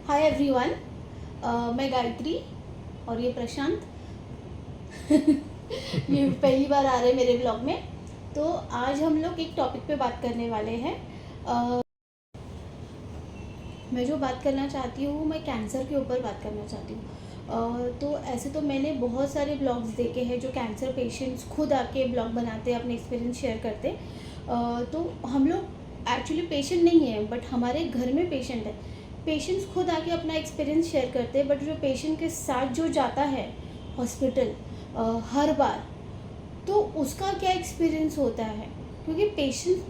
Hi everyone, मैं गायत्री और ये प्रशांत। ये पहली बार आ रहे हैं मेरे ब्लॉग में। तो आज हम लोग एक टॉपिक पे बात करने वाले हैं। मैं जो बात करना चाहती हूँ, मैं कैंसर के ऊपर बात करना चाहती हूँ। तो ऐसे तो मैंने बहुत सारे ब्लॉग्स देखे हैं जो कैंसर पेशेंट्स खुद आके ब्लॉग बनाते हैं, अपने एक्सपीरियंस शेयर करते। तो हम लोग एक्चुअली पेशेंट नहीं हैं, बट हमारे घर में पेशेंट है। पेशेंट्स खुद आके अपना एक्सपीरियंस शेयर करते हैं, बट जो पेशेंट के साथ जो जाता है हॉस्पिटल हर बार, तो उसका क्या एक्सपीरियंस होता है। क्योंकि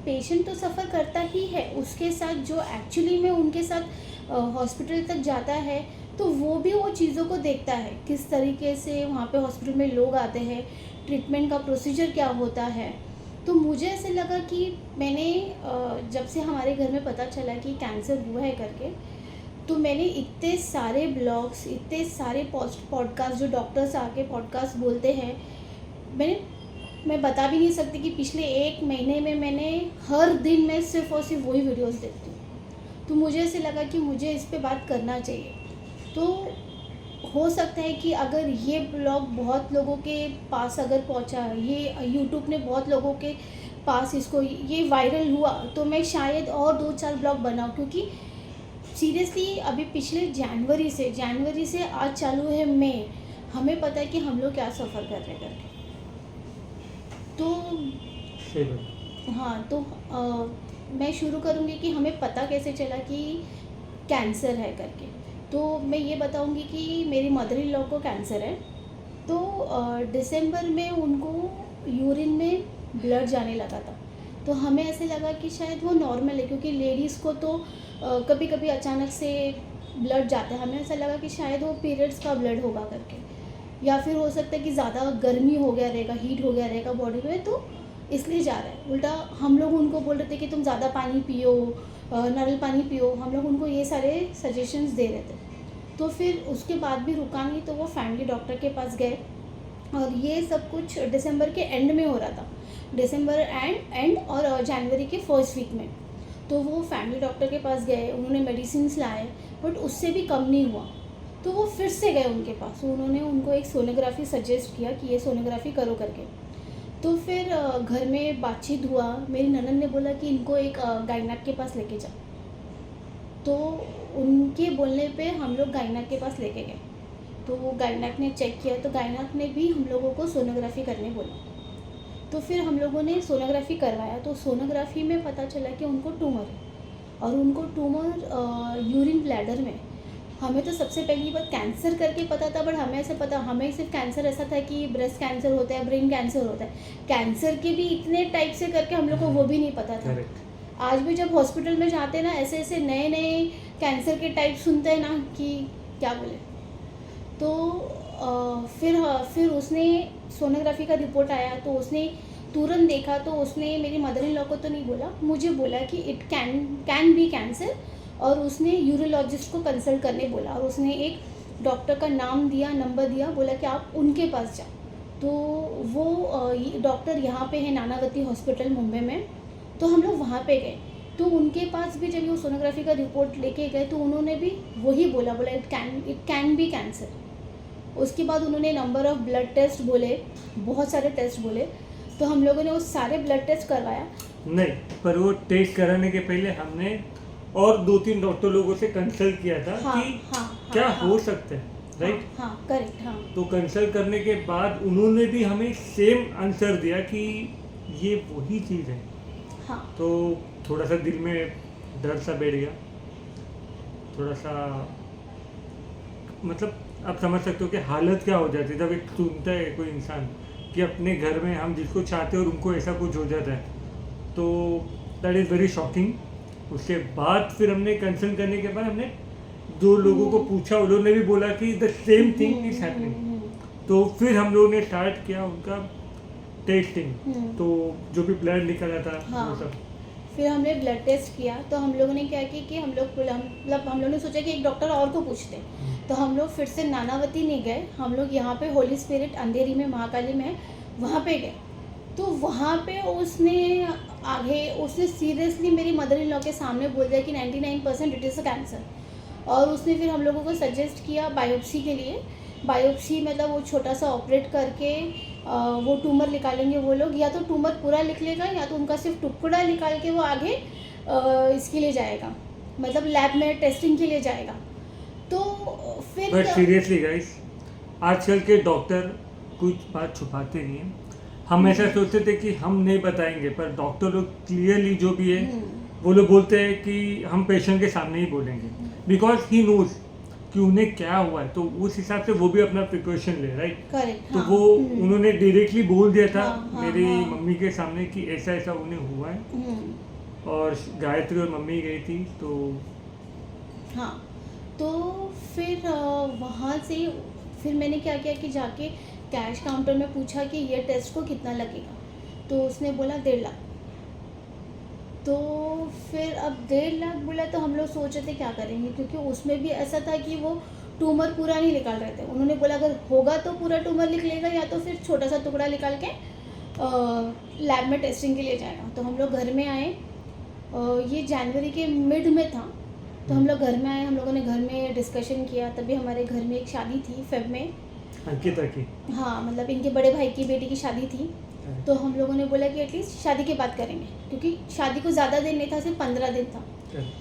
पेशेंट तो सफ़र करता ही है, उसके साथ जो एक्चुअली में उनके साथ हॉस्पिटल तक जाता है, तो वो भी वो चीज़ों को देखता है, किस तरीके से वहाँ पे हॉस्पिटल में लोग आते हैं, ट्रीटमेंट का प्रोसीजर क्या होता है। तो मुझे ऐसे लगा कि मैंने जब से हमारे घर में पता चला कि कैंसर हुआ है करके, तो मैंने इतने सारे ब्लॉग्स, इतने सारे पॉडकास्ट जो डॉक्टर्स आके पॉडकास्ट बोलते हैं, मैं बता भी नहीं सकती कि पिछले 1 महीने में मैंने हर दिन मैं सिर्फ और सिर्फ वही वीडियोस देखती हूँ। तो मुझे ऐसे लगा कि मुझे इस पे बात करना चाहिए। तो हो सकता है कि अगर ये ब्लॉग बहुत लोगों के पास अगर पहुँचा, ये यूट्यूब ने बहुत लोगों के पास इसको ये वायरल हुआ, तो मैं शायद और 2-4 ब्लॉग बनाऊँ। क्योंकि सीरियसली अभी पिछले जनवरी से आज चालू है मई, हमें पता है कि हम लोग क्या सफ़र कर रहे करके। तो हाँ, तो मैं शुरू करूँगी कि हमें पता कैसे चला कि कैंसर है करके। तो मैं ये बताऊँगी कि मेरी मदर इन लॉ को कैंसर है। तो दिसंबर में उनको यूरिन में ब्लड जाने लगा था। तो हमें ऐसे लगा कि शायद वो नॉर्मल है, क्योंकि लेडीज़ को तो कभी कभी अचानक से ब्लड जाता है। हमें ऐसा लगा कि शायद वो पीरियड्स का ब्लड होगा करके, या फिर हो सकता है कि ज़्यादा गर्मी हो गया रहेगा, हीट हो गया रहेगा बॉडी में, तो इसलिए जा रहा है। उल्टा हम लोग उनको बोल रहे थे कि तुम ज़्यादा पानी पियो, नारियल पानी पियो, हम लोग उनको ये सारे सजेशंस दे रहे थे। तो फिर उसके बाद भी रुका नहीं, तो वो फैमिली डॉक्टर के पास गए। और ये सब कुछ दिसंबर के एंड में हो रहा था, दिसंबर एंड और जनवरी के फर्स्ट वीक में। तो वो फैमिली डॉक्टर के पास गए, उन्होंने मेडिसिन लाए, बट उससे भी कम नहीं हुआ। तो वो फिर से गए उनके पास, उन्होंने उनको एक सोनोग्राफी सजेस्ट किया कि ये सोनोग्राफी करो करके। तो फिर घर में बातचीत हुआ, मेरी ननद ने बोला कि इनको एक गायनेक के पास लेके जाओ। तो उनके बोलने पे हम लोग गायनेक के पास लेके गए। तो वो गायनेक ने चेक किया, तो गायनेक ने भी हम लोगों को सोनोग्राफी करने बोला। तो फिर हम लोगों ने सोनोग्राफी करवाया। तो सोनोग्राफी में पता चला कि उनको ट्यूमर है, और उनको ट्यूमर यूरिन ब्लैडर में। हमें तो सबसे पहली बात कैंसर करके पता था, बट हमें हमें सिर्फ कैंसर ऐसा था कि ब्रेस्ट कैंसर होता है, ब्रेन कैंसर होता है। कैंसर के भी इतने टाइप से करके हम लोग को वो भी नहीं पता था। आज भी जब हॉस्पिटल में जाते हैं ना, ऐसे ऐसे नए नए कैंसर के टाइप सुनते हैं ना कि क्या बोले। तो फिर उसने सोनोग्राफी का रिपोर्ट आया, तो उसने तुरंत देखा। तो उसने मेरी मदर इन लॉ को तो नहीं बोला, मुझे बोला कि इट कैन बी कैंसर, और उसने यूरोलॉजिस्ट को कंसल्ट करने बोला। और उसने एक डॉक्टर का नाम दिया, नंबर दिया, बोला कि आप उनके पास जाओ। तो वो डॉक्टर यहाँ पे है, नानावती हॉस्पिटल मुंबई में। तो हम लोग वहाँ पे गए। तो उनके पास भी जब वो सोनोग्राफी का रिपोर्ट लेके गए, तो उन्होंने भी वही बोला इट कैन बी कैंसर। उसके बाद उन्होंने नंबर ऑफ़ ब्लड टेस्ट बोले, बहुत सारे टेस्ट बोले। तो हम लोगों ने वो सारे ब्लड टेस्ट करवाया। नहीं, पर वो टेस्ट कराने के पहले हमने और 2-3 डॉक्टर लोगों से कंसल्ट किया था कि क्या हो सकता है, राइट? हाँ, करेक्ट। हाँ, तो कंसल्ट करने के बाद उन्होंने भी हमें सेम आंसर दिया कि ये वही चीज़ है। हाँ, तो थोड़ा सा दिल में डर सा बैठ गया, थोड़ा सा, मतलब आप समझ सकते हो कि हालत क्या हो जाती है जब एक सुनता है कोई इंसान कि अपने घर में हम जिसको चाहते हैं और उनको ऐसा कुछ हो जाता है। तो दैट इज़ वेरी शॉकिंग। उसके बाद फिर हमने कंसर्न करने के बाद हमने 2 लोगों को पूछा, उन्होंने भी बोला कि the same thing is happening. तो फिर हम लोगों ने स्टार्ट किया उनका टेस्टिंग। तो जो भी ब्लड निकला था, हाँ, वो सब फिर हमने ब्लड टेस्ट किया। तो हम लोगों ने क्या किया कि हम लोगों ने सोचा कि एक डॉक्टर और को पूछते हैं। तो हम लोग फिर से नानावती नहीं गए, हम लोग यहाँ पे होली स्पिरिट अंधेरी में, महाकाली में, वहाँ पे गए। तो वहाँ पे उसने सीरियसली मेरी मदर इन लॉ के सामने बोल दिया कि 99% इट इज़ अ कैंसर। और उसने फिर हम लोगों को सजेस्ट किया बायोप्सी के लिए। बायोप्सी मतलब वो छोटा सा ऑपरेट करके वो ट्यूमर निकालेंगे वो लोग, या तो ट्यूमर पूरा निकलेगा या तो उनका सिर्फ टुकड़ा निकाल के वो आगे इसके लिए जाएगा, मतलब लैब में टेस्टिंग के लिए जाएगा। तो फिर बट सीरियसली गाइस, आजकल के डॉक्टर कुछ बात छुपाते नहीं हैं। हम ऐसा सोचते थे कि हम नहीं बताएंगे, पर डॉक्टर लोग क्लियरली जो भी है वो लोग बोलते हैं कि हम पेशेंट के सामने ही बोलेंगे, बिकॉज ही नोज कि उन्हें क्या हुआ है, तो उस हिसाब से वो भी अपना प्रिकॉशन ले, राइट। करेक्ट। तो वो उन्होंने डायरेक्टली बोल दिया था हाँ, मेरी हाँ। मम्मी के सामने कि ऐसा ऐसा उन्हें हुआ है, और गायत्री और मम्मी गई थी तो हाँ, तो फिर वहाँ से फिर मैंने क्या किया कि जाके कैश काउंटर में पूछा कि ये टेस्ट को कितना लगेगा, तो उसने बोला 1.5 लाख। तो फिर अब 1.5 लाख बोला तो हम लोग सोच रहे थे क्या करेंगे, क्योंकि उसमें भी ऐसा था कि वो ट्यूमर पूरा नहीं निकाल रहे थे। उन्होंने बोला अगर होगा तो पूरा ट्यूमर निकलेगा, या तो फिर छोटा सा टुकड़ा निकाल के लैब में टेस्टिंग के लिए जाएगा। तो हम लोग घर में आए, ये जनवरी के मिड में था, तो हम लोग घर में आए, हम लोगों ने घर में डिस्कशन किया। तभी हमारे घर में एक शादी थी फेब में, अंकिता की। हाँ मतलब इनके बड़े भाई की बेटी की शादी थी। तो हम लोगों ने बोला कि एटलीस्ट शादी के बाद करेंगे, क्योंकि शादी को ज़्यादा दिन नहीं था, सिर्फ 15 दिन था।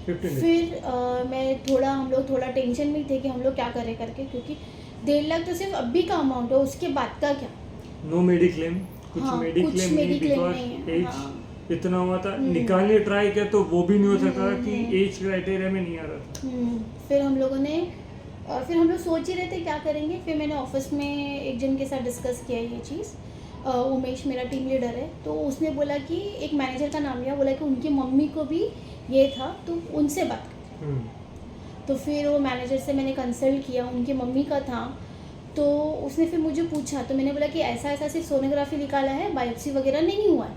15 फिर हम लोग थोड़ा टेंशन में थे कि हम लोग क्या करें करके, क्योंकि 1.5 लाख तो सिर्फ अभी का अमाउंट है, उसके बाद का क्या। नो मेडिक्लेम, कुछ हाँ, मेडिक्लेम कुछ नहीं, मेडिक्लेम बिकॉज नहीं है, एज हाँ। इतना हुआ था। निकालने ट्राई किया तो वो भी नहीं हो सकता था कि हम्म। एज क्राइटेरिया में नहीं आ रहा था। फिर हम लोगों ने फिर हम लोग सोच ही रहे थे क्या करेंगे। फिर मैंने ऑफिस में एक जन के साथ डिस्कस किया ये चीज़, उमेश मेरा टीम लीडर है, तो उसने बोला कि एक मैनेजर का नाम लिया, बोला कि उनकी मम्मी को भी ये था तो उनसे बात कर। तो फिर वो मैनेजर से मैंने कंसल्ट किया, उनकी मम्मी का था। तो उसने फिर मुझे पूछा, तो मैंने बोला कि ऐसा ऐसा सिर्फ सोनोग्राफी निकाला है, बायोप्सी वगैरह नहीं हुआ है।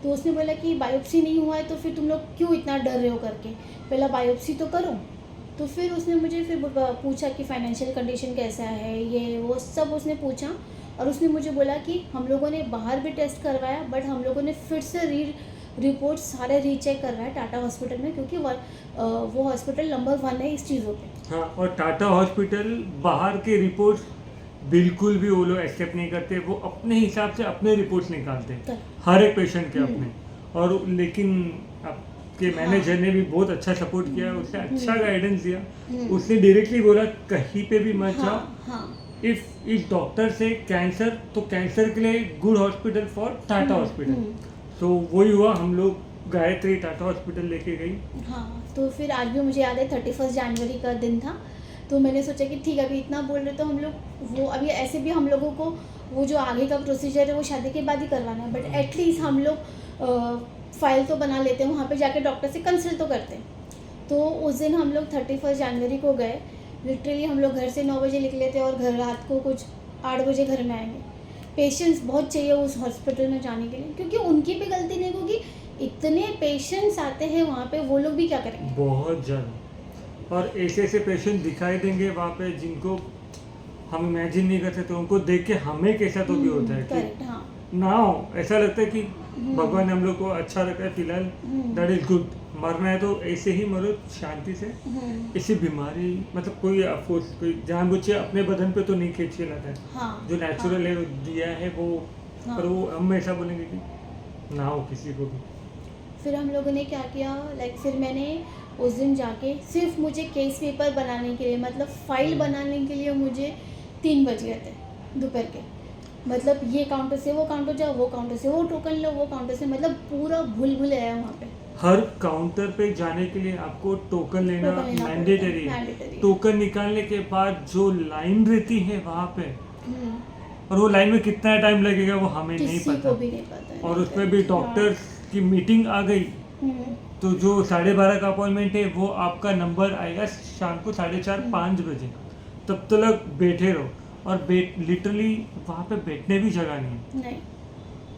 तो उसने बोला कि बायोप्सी नहीं हुआ है तो फिर तुम लोग क्यों इतना डर रहे हो करके, पहला बायोप्सी तो करो। तो फिर उसने मुझे फिर पूछा कि फाइनेंशियल कंडीशन कैसा है, ये वो सब उसने पूछा। और उसने मुझे बोला कि हम लोगों ने बाहर भी टेस्ट करवाया, बट हम लोगों ने फिर से रिपोर्ट सारे रीचेक करवाए टाटा हॉस्पिटल में, क्योंकि वो हॉस्पिटल नंबर 1 है इस चीज़ों पे। हाँ, और टाटा हॉस्पिटल बाहर के रिपोर्ट्स बिल्कुल भी वो लोग एक्सेप्ट नहीं करते, वो अपने हिसाब से अपने रिपोर्ट्स निकालते हैं हर एक पेशेंट के अपने। और लेकिन आपके मैनेजर ने भी बहुत अच्छा सपोर्ट किया, उसने अच्छा गाइडेंस दिया। उसने डायरेक्टली बोला कहीं पे भी मत जाओ, इफ इस डॉक्टर से कैंसर, तो कैंसर के लिए good hospital for Tata hospital. तो वही हुआ, हम लोग गायत्री टाटा हॉस्पिटल लेके गई। हाँ, तो फिर आज भी मुझे याद है 31 जनवरी का दिन था। तो मैंने सोचा कि ठीक है, अभी इतना बोल रहे तो हम लोग वो अभी ऐसे भी हम लोगों को वो जो आगे का प्रोसीजर है वो शादी के बाद ही करवाना है, बट एटलीस्ट हम लोग फाइल तो बना लेते हैं, वहाँ पे जाके डॉक्टर से कंसल्ट तो करते हैं। तो उस दिन हम लोग 31 जनवरी को गए। लिटरली हम लोग घर से 9 बजे निकले थे और घर रात को कुछ 8 बजे घर में आएंगे। पेशेंस बहुत चाहिए उस हॉस्पिटल में जाने के लिए, क्योंकि उनकी भी गलती नहीं होगी, इतने पेशेंट्स आते हैं वहाँ पे, वो लोग भी क्या करेंगे। बहुत ज़्यादा, और ऐसे ऐसे पेशेंट दिखाई देंगे वहाँ पे जिनको हम इमेजिन नहीं कर सकते। उनको देख के हमें कैसा तो भी होता है करेक्ट, हाँ। कि ना हो, ऐसा लगता है कि भगवान ने हम लोग को अच्छा रखा है फिलहाल, दैट इज गुड। मरना है तो ऐसे ही मरो शांति से। ऐसी बीमारी मतलब कोई अफकोर्स कोई जानबूझ के अपने बदन पे तो नहीं खींच के लाता है। हाँ, जो नेचुरल है दिया है वो, हाँ। पर वो हम ऐसा बोलेंगे कि ना हो किसी को भी। फिर हम लोगों ने क्या किया, फिर मैंने उस दिन जाके सिर्फ मुझे केस पेपर बनाने के लिए, मतलब फाइल बनाने के लिए मुझे 3 बज गए थे दोपहर के। मतलब ये काउंटर से वो काउंटर जाओ, वो काउंटर से वो टोकन लो, वो काउंटर से, मतलब पूरा भूल आया वहाँ पे। हर काउंटर पे जाने के लिए आपको टोकन लेना मैंडेटरी है। टोकन निकालने के बाद जो लाइन रहती है वहाँ पे, और वो लाइन में कितना टाइम लगेगा वो हमें नहीं पता। भी नहीं पता। और उसमें भी डॉक्टर्स की मीटिंग आ गई, तो जो 12:30 का अपॉइंटमेंट है वो आपका नंबर आएगा शाम को 4:30-5 बजे। तब तक बैठे रहो, और लिटरली वहाँ पे बैठने भी जगह नहीं।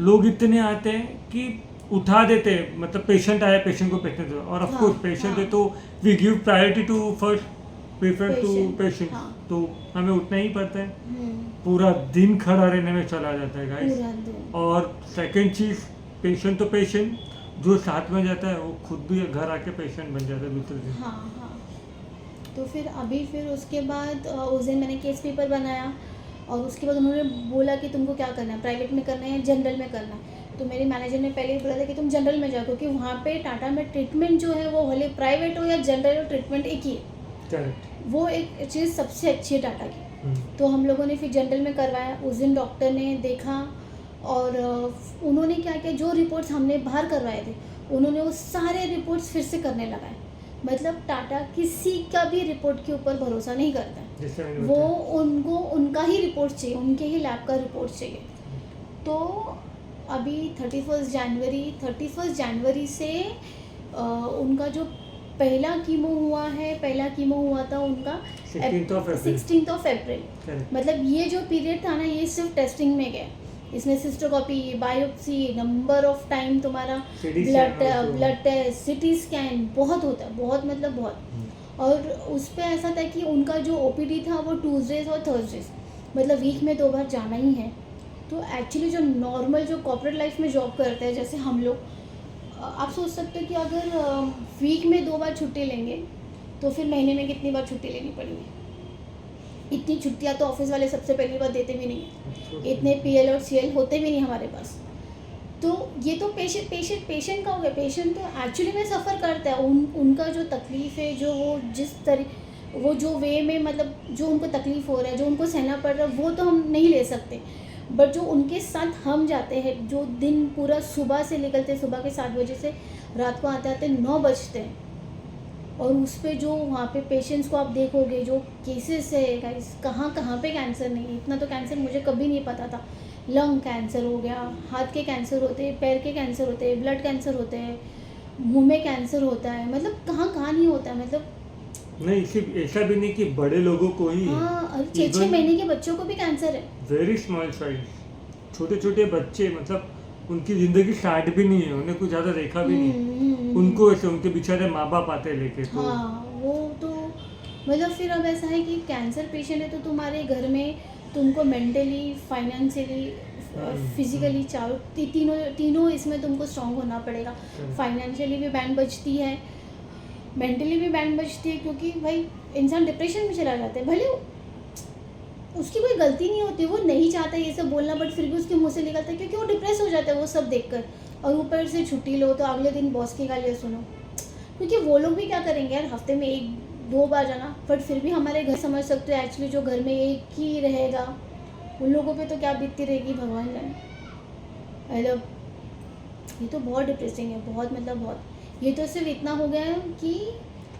लोग इतने आते हैं कि उठा देते हैं, मतलब पेशेंट आया पेशेंट को बैठने दो, और ऑफ कोर्स पेशेंट है तो we give priority to first prefer to patient, तो हमें उठना ही पड़ता है। पूरा दिन खड़ा रहने में चला जाता है गाइस। और सेकंड चीज़, पेशेंट तो पेशेंट, जो साथ में जाता है वो खुद भी घर आके पेशेंट बन जाता है दूसरे दिन। तो फिर उसके बाद उस दिन मैंने केस पेपर बनाया और उसके बाद उन्होंने बोला कि तुमको क्या करना है, प्राइवेट में करना है या जनरल में करना है। तो मेरे मैनेजर ने पहले ही बोला था कि तुम जनरल में जाओ, क्योंकि वहाँ पे टाटा में ट्रीटमेंट जो है वो भले प्राइवेट हो या जनरल हो, ट्रीटमेंट एक ही है। करेक्ट। वो एक चीज़ सबसे अच्छी है टाटा की। तो हम लोगों ने फिर जनरल में करवाया। उस दिन डॉक्टर ने देखा और उन्होंने क्या किया, जो रिपोर्ट्स हमने बाहर करवाए थे उन्होंने वो सारे रिपोर्ट्स फिर से करने लगाए। मतलब टाटा किसी का भी रिपोर्ट के ऊपर भरोसा नहीं करता है, जैसे मैंने वो बताया। उनको उनका ही रिपोर्ट चाहिए, उनके ही लैब का रिपोर्ट चाहिए। तो अभी 31 जनवरी से उनका जो पहला कीमो हुआ था उनका 16 अप्रैल। करेक्ट। मतलब ये जो पीरियड था ना, ये सिर्फ टेस्टिंग में गया। इसमें सिस्टोकॉपी, बायोप्सी, नंबर ऑफ टाइम तुम्हारा ब्लड टेस्ट, सिटी स्कैन बहुत होता है, बहुत मतलब बहुत। और उस पे ऐसा था कि उनका जो ओपीडी था वो ट्यूसडेज और थर्सडेज, मतलब वीक में 2 बार जाना ही है। तो एक्चुअली जो नॉर्मल जो कॉर्पोरेट लाइफ में जॉब करते हैं जैसे हम लोग, आप सोच सकते हो कि अगर वीक में 2 बार छुट्टी लेंगे तो फिर महीने में कितनी बार छुट्टी लेनी पड़ेगी। इतनी छुट्टियां तो ऑफिस वाले सबसे पहली बार देते भी नहीं हैं, इतने पीएल और सीएल होते भी नहीं हमारे पास। तो ये तो पेशेंट का हो गया। पेशेंट तो एक्चुअली में सफ़र करता है, उनका जो तकलीफ़ है, जो वो जो वे में मतलब जो उनको तकलीफ़ हो रहा है, जो उनको सहना पड़ रहा है, वो तो हम नहीं ले सकते। बट जो उनके साथ हम जाते हैं, जो दिन पूरा सुबह से निकलते, सुबह के 7 बजे से रात को आते आते 9 बजते हैं, और उस पे जो वहाँ पे पेशेंट्स को आप देखोगे, जो केसेस है गाइस, कहाँ कहाँ पे कैंसर नहीं है। इतना तो कैंसर मुझे कभी नहीं पता था। लंग कैंसर हो गया, हाथ के कैंसर होते हैं, पैर के कैंसर होते हैं, ब्लड कैंसर होते हैं, मुंह में कैंसर होता है, मतलब कहाँ कहाँ नहीं होता है। मतलब नहीं, सिर्फ ऐसा भी नहीं कि बड़े लोगों को ही है। हाँ, 6-6 महीने के बच्चों को भी कैंसर है। वेरी स्मॉल साइज, छोटे छोटे बच्चे, मतलब उनकी ज़िंदगी स्टार्ट भी नहीं है, उन्हें कुछ ज़्यादा देखा भी नहीं, उनको ऐसे उनके बेचारे माँ बाप आते लेके। तो हाँ, वो तो मतलब फिर अब ऐसा है कि कैंसर पेशेंट है तो तुम्हारे घर में तुमको मेंटली, फाइनेंशियली, फिजिकली तीनों इसमें तुमको स्ट्रांग होना पड़ेगा। फाइनेंशियली भी बैंड बजती है, मेंटली भी बैंड बजती है, क्योंकि भाई इंसान डिप्रेशन में चला जाता है। भले उसकी कोई गलती नहीं होती, वो नहीं चाहता ये सब बोलना, बट फिर भी उसके मुंह से निकलता है, क्योंकि वो डिप्रेस हो जाता है वो सब देखकर। और ऊपर से छुट्टी लो तो अगले दिन बॉस की गालियाँ सुनो, क्योंकि वो लोग भी क्या करेंगे यार, हफ्ते में 1-2 बार जाना। बट फिर भी हमारे घर, समझ सकते हो एक्चुअली जो घर में एक ही रहेगा, उन लोगों पे तो क्या बीतती रहेगी भगवान जाने। मतलब ये तो बहुत डिप्रेसिंग है, बहुत मतलब बहुत। ये तो सिर्फ इतना हो गया है कि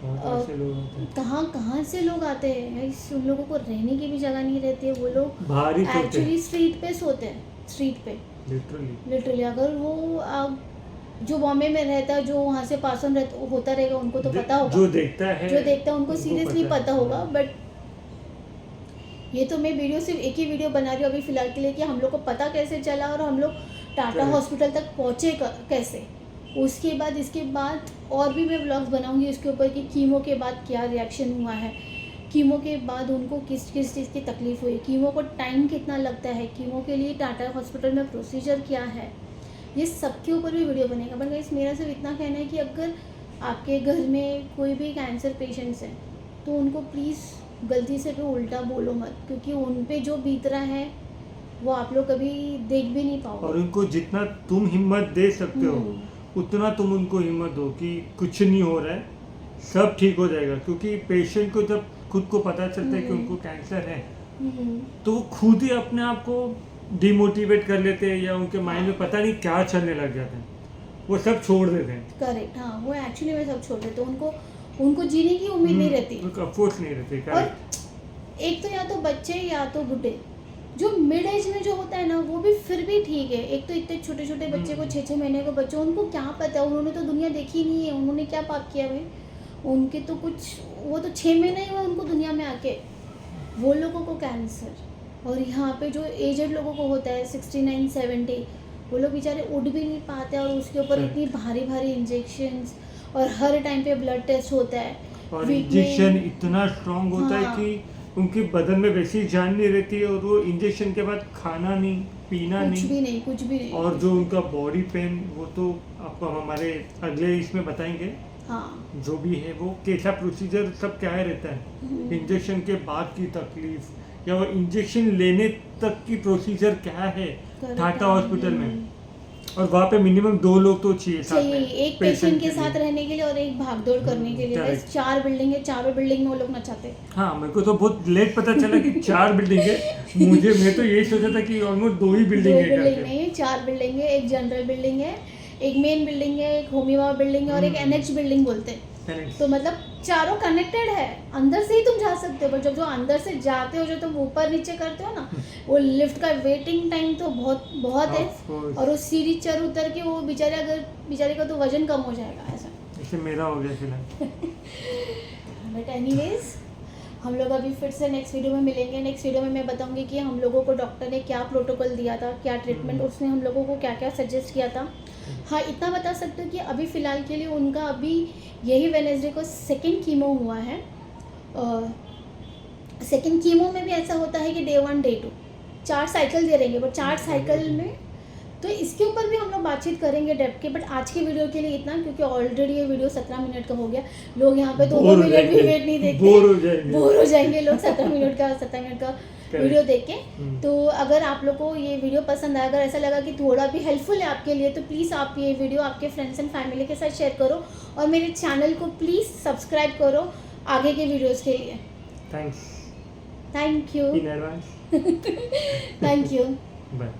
कहाँ कहाँ से लोग आते हैं, उन लोगों को रहने की भी जगह नहीं रहती है। वो लोग बाहर ही सोते एक्चुअली हैं, स्ट्रीट पे सोते हैं, स्ट्रीट पे लिटरली। अगर वो जो बॉम्बे में रहता है, जो वहाँ से पास ऑन होता रहेगा, उनको तो पता होगा, जो देखता है उनको सीरियसली पता होगा। बट ये तो मैं वीडियो सिर्फ एक ही वीडियो बना रही हूँ अभी फ़िलहाल के लिए, कि हम लोग को पता कैसे चला और हम लोग टाटा हॉस्पिटल तक पहुँचे कैसे। उसके बाद इसके बाद और भी मैं व्लॉग्स बनाऊंगी इसके ऊपर कि कीमो के बाद क्या रिएक्शन हुआ है, कीमो के बाद उनको किस किस चीज़ की तकलीफ़ हुई, कीमो को टाइम कितना लगता है, कीमो के लिए टाटा हॉस्पिटल में प्रोसीजर क्या है, ये सब के ऊपर भी वीडियो बनेगा। बट गाइस मेरा सिर्फ इतना कहना है कि अगर आपके घर में कोई भी कैंसर पेशेंट्स हैं तो उनको प्लीज़ गलती से भी उल्टा बोलो मत, क्योंकि उन पे जो बीत रहा है वो आप लोग कभी देख भी नहीं पाओगे। और उनको जितना तुम हिम्मत दे सकते हो उतना तुम उनको हिम्मत दो कि कुछ नहीं हो रहा है, सब ठीक हो जाएगा। क्योंकि पेशेंट को जब खुद को पता चलता है कि उनको कैंसर है, तो वो खुद ही अपने आप को डिमोटिवेट कर लेते हैं, या उनके माइंड में पता नहीं क्या चलने लग जाता है, वो सब छोड़ देते हैं। करेक्ट, हाँ, वो एक्चुअली में सब छोड़ देते हैं। उनको जीने की उम्मीद नहीं रहती, अफसोस नहीं रहती। और एक तो या तो बच्चे या तो बुढ़े, जो मिड एज में जो होता है ना वो भी फिर भी ठीक है। एक तो इतने छोटे छोटे बच्चे को 6-6 महीने के बच्चे, उनको क्या पता है, उन्होंने तो दुनिया देखी नहीं है, उन्होंने क्या पाप किया भाई, उनके तो कुछ, वो तो 6 महीने ही हुआ उनको दुनिया में आके, वो लोगों को कैंसर। और यहाँ पे जो एजेड लोगों को होता है 69-70, वो लोग बेचारे उठ भी नहीं पाते, और उसके ऊपर इतनी भारी भारी इंजेक्शंस, और हर टाइम पे ब्लड टेस्ट होता है, और इंजेक्शन इतना स्ट्रांग होता है कि उनके बदन में वैसी जान नहीं रहती है, और वो इंजेक्शन के बाद खाना नहीं, पीना कुछ भी नहीं। और जो उनका बॉडी पेन, वो तो आपको हम हमारे अगले इसमें बताएंगे। हाँ जो भी है वो कैसा प्रोसीजर सब क्या रहता है, इंजेक्शन के बाद की तकलीफ या वो इंजेक्शन लेने तक की प्रोसीजर क्या है टाटा हॉस्पिटल में। और वहाँ पे मिनिमम 2 लोग तो चाहिए साथ चाहिए, में, एक पेशेंट के लिए। साथ रहने के लिए और एक भागदौड़ करने के लिए। बस correct। 4 बिल्डिंग है, चारों बिल्डिंग में वो लोग नचाते। हाँ मेरे को तो बहुत लेट पता चला कि 4 बिल्डिंग है, मैं तो यही सोचा था कि ऑलमोस्ट 2 ही बिल्डिंग दो है बिल्डिंग करके। नहीं, 4 बिल्डिंग है। एक जनरल बिल्डिंग है, एक मेन बिल्डिंग है, एक होमीवा बिल्डिंग है और एक एनएच बिल्डिंग बोलते हैं। Correct। तो मतलब चारों कनेक्टेड है, अंदर से ही तुम जा सकते हो। पर जब जो अंदर से जाते हो, जो तुम ऊपर नीचे करते हो ना, वो लिफ्ट का वेटिंग टाइम तो बहुत बहुत है। Of course। और वो सीढ़ी चढ़ उतर के वो बेचारे का तो वजन कम हो जाएगा ऐसा। इससे मेरा हो गया फिलहाल। बट एनीवेज, हम लोग अभी फिर से नेक्स्ट वीडियो में मिलेंगे। नेक्स्ट वीडियो में मैं बताऊंगी कि हम लोगों को डॉक्टर ने क्या प्रोटोकॉल दिया था, क्या ट्रीटमेंट उसने हम लोगों को क्या क्या सजेस्ट किया था। हाँ इतना बता सकते हो कि अभी फ़िलहाल के लिए उनका अभी यही वेडनेसडे को 2nd कीमो हुआ है। 2nd कीमो में भी ऐसा होता है कि डे 1 डे 2 4 साइकिल दे रहेंगे, बट 4 साइकिल में तो इसके ऊपर भी हम लोग बातचीत करेंगे डेप्थ के। बट आज की वीडियो के लिए इतना, क्योंकि ऑलरेडी ये वीडियो 17 मिनट का हो गया। लोग यहाँ पे 2 मिनट भी वेट नहीं देखते, बोर हो जाएंगे लोग 17 मिनट का वीडियो देख के। तो अगर आप लोग को ये वीडियो पसंद आया, अगर ऐसा लगा कि थोड़ा भी हेल्पफुल है आपके लिए, तो प्लीज़ आप ये वीडियो आपके फ्रेंड्स एंड फैमिली के साथ शेयर करो और मेरे चैनल को प्लीज़ सब्सक्राइब करो आगे के वीडियोज़ के लिए। Thanks thank you. In advance. Thank you. Bye.